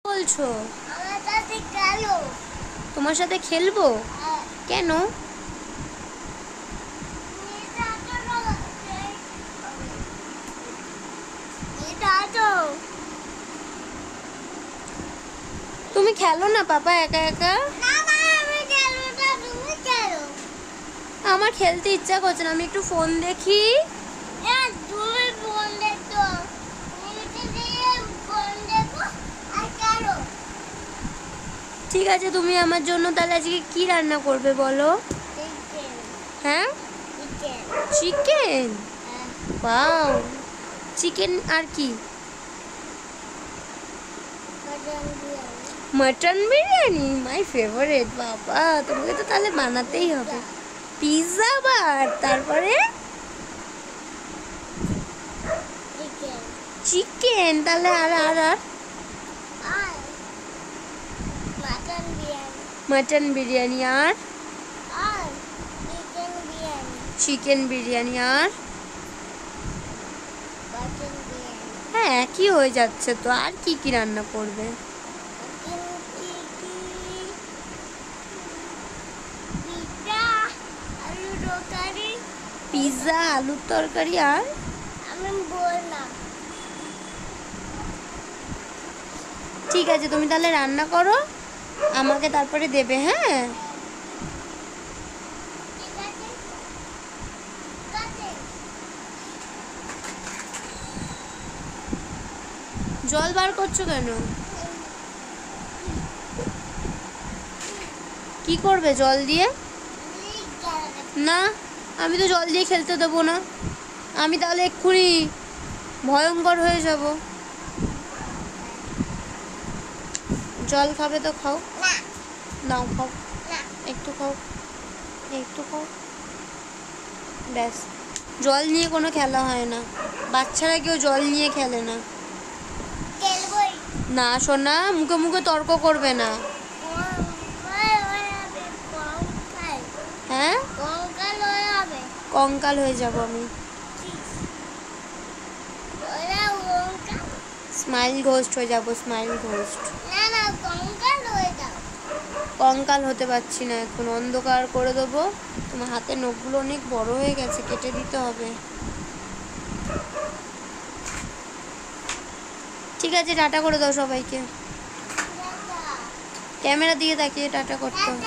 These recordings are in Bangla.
বলছো? তোমার সাথে খেলবো? কেন? তুমি খেলো না পাপা একা একা। আমার খেলতে ইচ্ছা করছে না, আমি একটু ফোন দেখি। ঠিক আছে, তুমি আমার জন্য তাহলে আজকে কি রান্না করবে বলো? হ্যাঁ, চিকেন। ওয়াও, চিকেন আর কি? Mutton biryani, my favourite. বাবা, তোমাকে তো তাহলে বানাতেই হবে। পিৎজা আবার, তারপরে চিকেন, তাহলে আর আর আর মটন বিরিয়ানি আর চিকেন বিরিয়ানি আর হ্যাঁ, একই হয়ে যাচ্ছে তো। আর কি কি রান্না করবে? পিৎজা, আলুর তরকারি আর ঠিক আছে, তুমি তাহলে রান্না করো, আমাকে তারপরে দেবে। হ্যাঁ, জল বার করছো কেন? কি করবে জল দিয়ে? না, আমি তো জল দিয়ে খেলতে দেবো না। আমি তাহলে এক্ষুনি ভয়ঙ্কর হয়ে যাব। জল খাবে তো খাও। নাও খাও, একটু খাও, একটু খাও, ব্যাস। জল নিয়ে কোনো খেলা হয় না, বাচ্চারা কেউ জল নিয়ে খেলে না। না সোনা, মুখে মুখে তর্ক করবে না। হ্যাঁ, কঙ্কাল হয়ে যাব আমি। স্মাইল ঘোস্ট হয়ে যাব, স্মাইল ঘোস্ট। কঙ্কাল হতে পারছি না এখন, অন্ধকার করে দেবো। তোমার হাতের নখগুলো অনেক বড় হয়ে গেছে, কেটে দিতে হবে। ঠিক আছে, টাটা করে দাও সবাইকে। ক্যামেরা দিয়ে তাকিয়ে টাটা করতে হবে।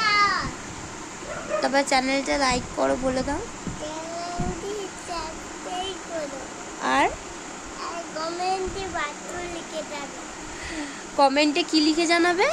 তারপর চ্যানেলটা লাইক করো, বলে দাও। আর কমেন্টে কি লিখে জানাবে?